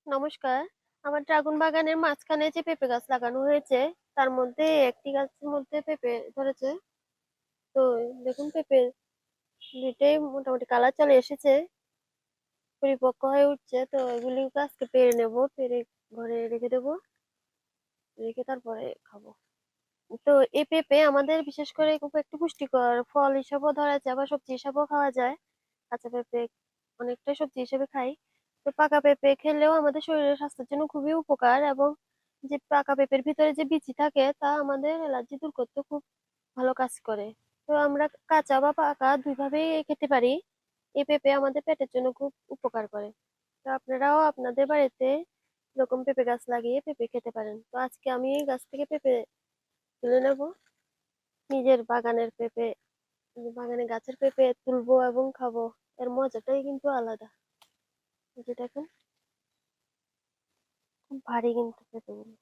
নমস্কার। আমার ড্রাগন বাগানের মাঝখানে যে পেঁপে গাছ লাগানো হয়েছে, তার মধ্যে একটি গাছের মধ্যে পেঁপে ধরেছে। তো দেখুন পেঁপে ২ টাই মোটামুটি কালার চলে এসেছে, পরিপক্ক হয়ে উঠছে। তো এগুলিকে আজকে পেড়ে নেব, পেড়ে ঘরে রেখে দেবো, রেখে তারপরে খাবো। তো এই পেঁপে আমাদের বিশেষ করে খুব একটু পুষ্টিকর ফল হিসাবেও ধরা যায়, আবার সবজি হিসাবেও খাওয়া যায়। কাঁচা পেঁপে অনেকটাই সবজি হিসেবে খাই। তো পাকা পেঁপে খেলেও আমাদের শরীরের স্বাস্থ্যের জন্য খুবই উপকার, এবং যে পাকা পেঁপের ভিতরে যে বিচি থাকে তা আমাদের অ্যালার্জি দূর করতে খুব ভালো কাজ করে। তো আমরা কাঁচা বা পাকা দুইভাবেই খেতে পারি। এই পেঁপে আমাদের পেটের জন্য খুব উপকার করে। তো আপনারাও আপনাদের বাড়িতে এরকম পেঁপে গাছ লাগিয়ে পেঁপে খেতে পারেন। তো আজকে আমি এই গাছ থেকে পেঁপে তুলে নেব, নিজের বাগানের পেঁপে, বাগানে গাছের পেঁপে তুলবো এবং খাবো। এর মজাটাই কিন্তু আলাদা। এই যে দেখুন, খুব ভারী কিন্তু পেঁপেগুলো।